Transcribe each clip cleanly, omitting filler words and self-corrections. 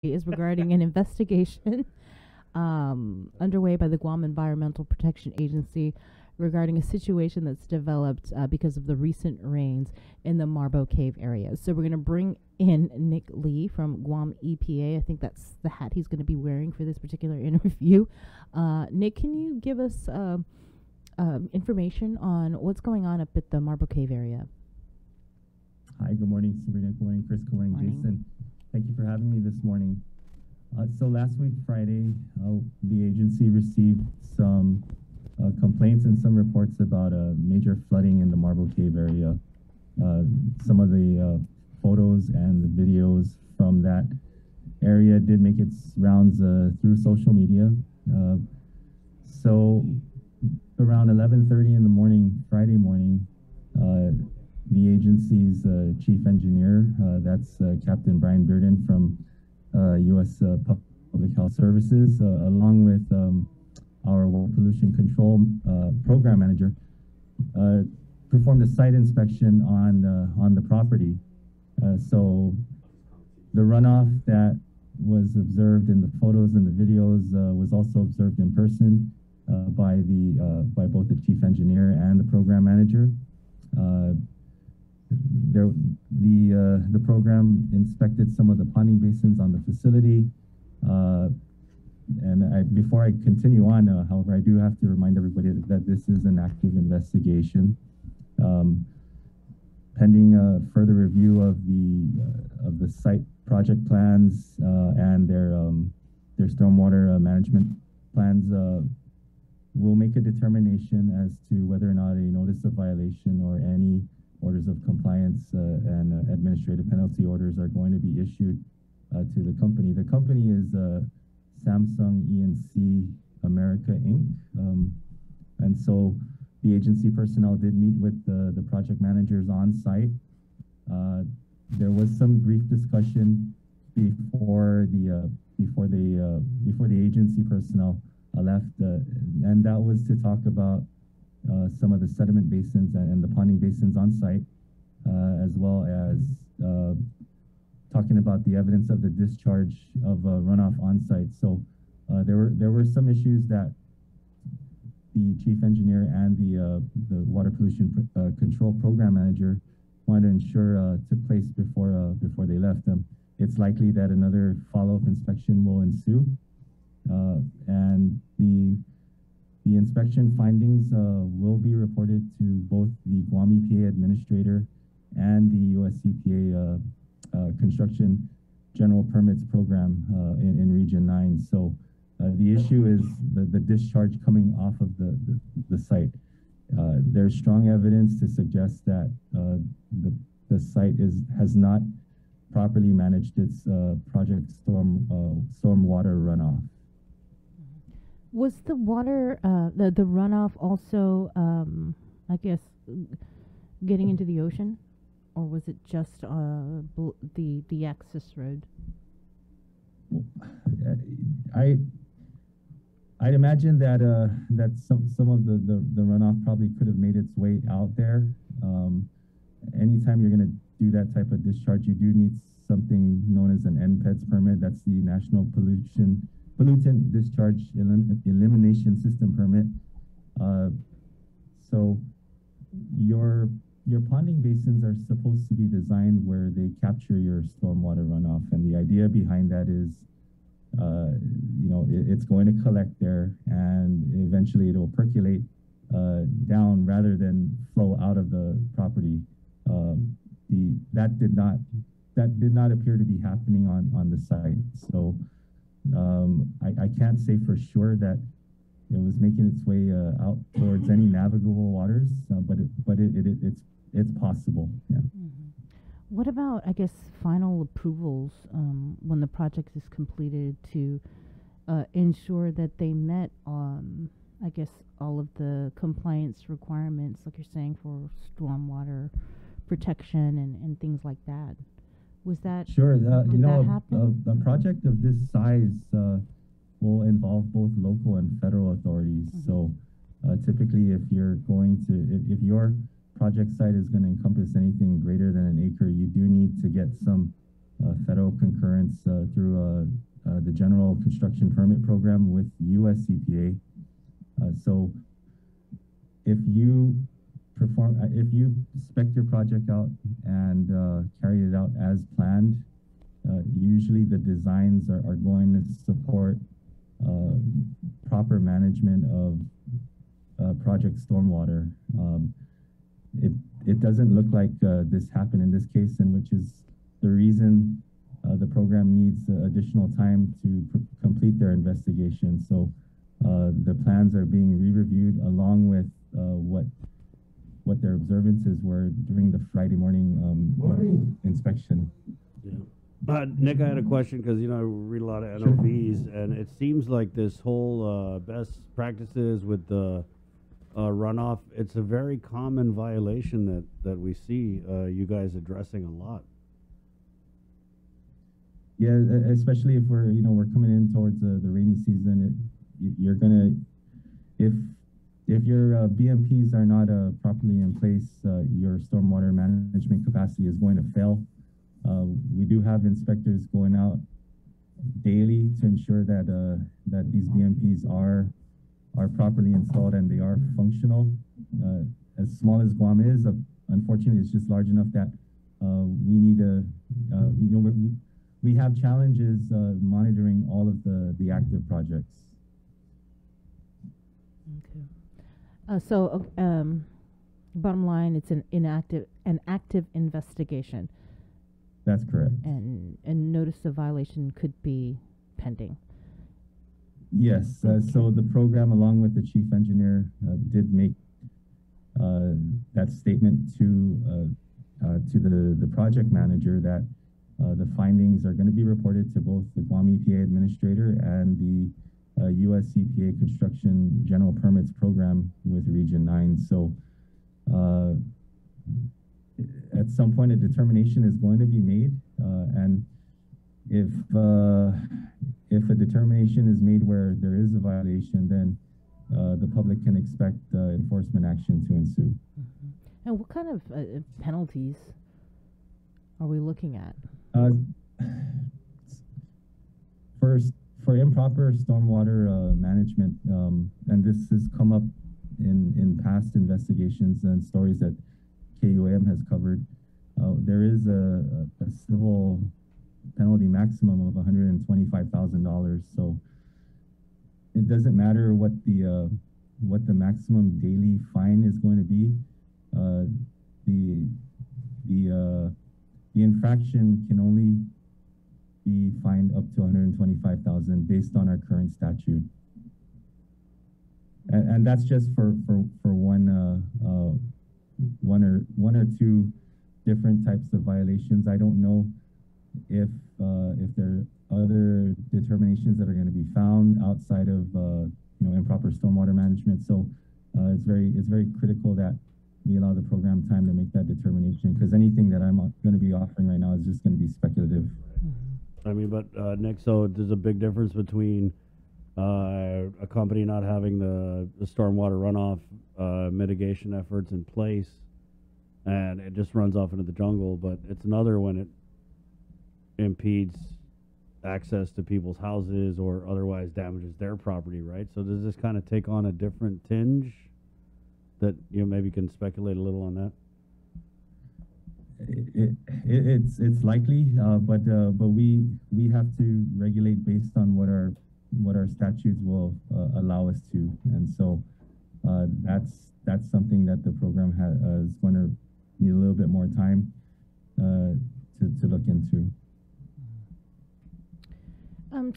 is regarding an investigation underway by the Guam Environmental Protection Agency regarding a situation that's developed because of the recent rains in the Marbo Cave area. So we're going to bring in Nick Lee from Guam EPA. I think that's the hat he's going to be wearing for this particular interview. Nick, can you give us information on what's going on up at the Marbo Cave area? Hi, good morning, Sabrina. Good morning, Chris. Good morning, Jason. Thank you for having me this morning. So last week, Friday, the agency received some complaints and some reports about major flooding in the Marbo Cave area. Some of the photos and the videos from that area did make its rounds through social media. So around 11:30 in the morning, Friday morning, the agency's chief engineer, that's Captain Brian Bearden from U.S. Public Health Services, along with our water pollution control program manager, performed a site inspection on the property. So the runoff that was observed in the photos and the videos was also observed in person by both the chief engineer and the program manager. The program inspected some of the ponding basins on the facility. Before I continue on, however, I do have to remind everybody that this is an active investigation. Pending further review of the site project plans and their stormwater management plans, we'll make a determination as to whether or not a notice of violation or any orders of compliance and administrative penalty orders are going to be issued to the company. The company is Samsung E&C America, Inc. And so the agency personnel did meet with the project managers on site. There was some brief discussion before the agency personnel left, and that was to talk about some of the sediment basins and the ponding basins on site, as well as talking about the evidence of the discharge of runoff on site. So there were some issues that the chief engineer and the water pollution control program manager wanted to ensure took place before they left them. It's likely that another follow-up inspection will ensue, and the inspection findings will be reported to both the Guam EPA administrator and the U.S. EPA construction general permits program in Region 9. So the issue is the discharge coming off of the site. There's strong evidence to suggest that the site has not properly managed its project stormwater runoff. Was the water, the runoff also, I guess, getting into the ocean? Or was it just the access road? I'd imagine that that some of the runoff probably could have made its way out there. Anytime you're going to do that type of discharge, you do need something known as an NPEDS permit. That's the National Pollutant Discharge Elimination System permit. So your ponding basins are supposed to be designed where they capture your stormwater runoff, and the idea behind that is, it's going to collect there, and eventually it will percolate down rather than flow out of the property. That did not appear to be happening on the site. So I can't say for sure that it was making its way out towards any navigable waters, but it's possible. Yeah. Mm-hmm. What about, I guess, final approvals when the project is completed to ensure that they met, I guess, all of the compliance requirements, like you're saying, for stormwater protection and things like that? Was that sure? Did that happen? A project of this size will involve both local and federal authorities. Mm-hmm. So typically, if your project site is going to encompass anything greater than an acre, you do need to get some federal concurrence through the General Construction Permit Program with US EPA. So if you if you spec your project out and carry it out as planned, usually the designs are going to support proper management of project stormwater. It doesn't look like this happened in this case, and which is the reason the program needs additional time to complete their investigation. So the plans are being re-reviewed along with what their observances were during the Friday morning inspection. Yeah. Nick, I had a question because, you know, I read a lot of NOVs, and it seems like this whole best practices with the runoff, it's a very common violation that we see you guys addressing a lot. Yeah, especially if we're coming in towards the rainy season. You're gonna, if your BMPs are not properly in place, your stormwater management capacity is going to fail. We do have inspectors going out daily to ensure that that these BMPs are properly installed and they are functional. As small as Guam is, unfortunately, it's just large enough that we need to, we have challenges monitoring all of the active projects. Okay. Bottom line, it's an active investigation. That's correct. And notice of violation could be pending. Yes. So the program, along with the chief engineer, did make that statement to the project manager that the findings are going to be reported to both the Guam EPA administrator and the US EPA Construction General Permits Program with Region 9. So at some point, a determination is going to be made, and if a determination is made where there is a violation, then the public can expect enforcement action to ensue. Mm-hmm. And what kind of penalties are we looking at? First, for improper stormwater management, and this has come up in past investigations and stories that KUAM has covered, there is a civil penalty maximum of $125,000. So it doesn't matter what the maximum daily fine is going to be. The infraction can only be fined up to $125,000 based on our current statute, and that's just for one or two different types of violations. I don't know if there are other determinations that are going to be found outside of improper stormwater management. So it's very critical that we allow the program time to make that determination, because anything that I'm going to be offering right now is just going to be speculative. I mean, but Nick, so there's a big difference between a company not having the stormwater runoff mitigation efforts in place, and it just runs off into the jungle, but it's another when it impedes access to people's houses or otherwise damages their property, right? So does this kind of take on a different tinge that you maybe can speculate a little on that? It's likely, but we have to regulate based on what our statutes will allow us to, and so that's something that the program is going to need a little bit more time to look into.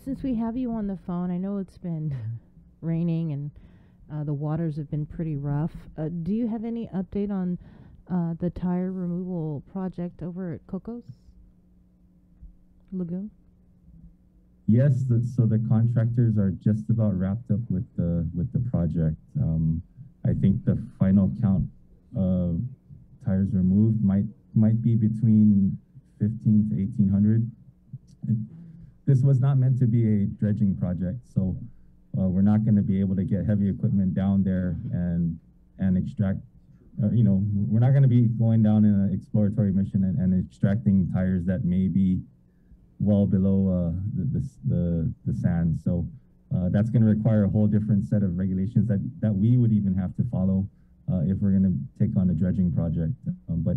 Since we have you on the phone, I know it's been raining and the waters have been pretty rough. Do you have any update on the tire removal project over at Cocos Lagoon? Yes, so the contractors are just about wrapped up with the project. I think the final count of tires removed might be between 15 to 1,800. This was not meant to be a dredging project, so we're not going to be able to get heavy equipment down there and extract. We're not going to be going down in an exploratory mission and extracting tires that may be well below the sand. So that's going to require a whole different set of regulations that we would even have to follow if we're going to take on a dredging project. But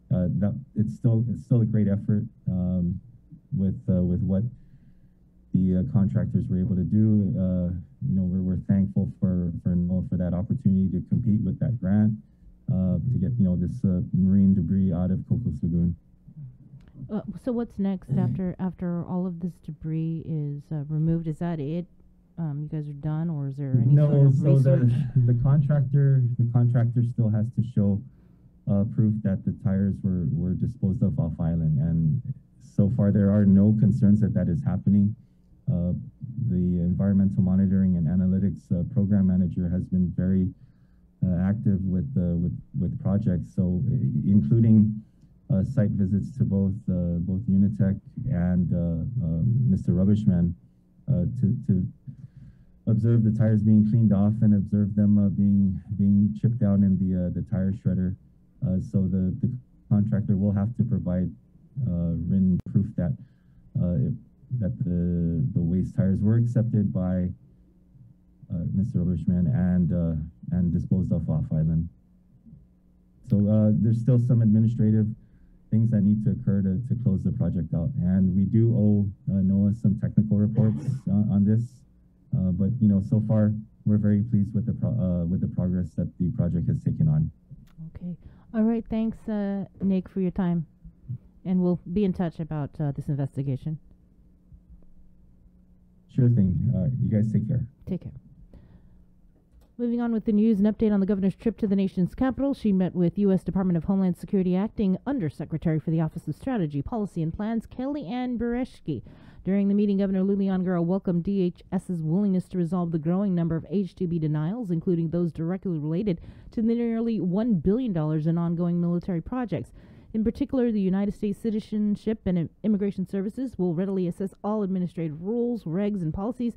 that it's still a great effort with what the contractors were able to do. You know, we're thankful for NOAA for that opportunity to compete with that grant to get, you know, this marine debris out of Cocos Lagoon. So what's next after all of this debris is removed? Is that it? You guys are done, or is there any sort of research? the contractor still has to show proof that the tires were disposed of off island, and so far there are no concerns that is happening. The environmental monitoring and analytics program manager has been very active with projects, so including site visits to both Unitech and Mr. Rubbishman to observe the tires being cleaned off and observe them being chipped down in the tire shredder. So the contractor will have to provide written proof that the waste tires were accepted by Mr. Rubbishman and disposed of off island. So there's still some administrative things that need to occur to close the project out, and we do owe NOAA some technical reports on this. But you know, so far we're very pleased with the progress that the project has taken on. Okay. All right. Thanks, Nick, for your time, and we'll be in touch about this investigation. Sure thing. You guys take care. Take care. Moving on with the news, an update on the governor's trip to the nation's capital. She met with U.S. Department of Homeland Security Acting Undersecretary for the Office of Strategy, Policy and Plans, Kelly Ann Bereshki. During the meeting, Governor Lulian Guerra welcomed DHS's willingness to resolve the growing number of H-2B denials, including those directly related to the nearly $1 billion in ongoing military projects. In particular, the United States Citizenship and Immigration Services will readily assess all administrative rules, regs, and policies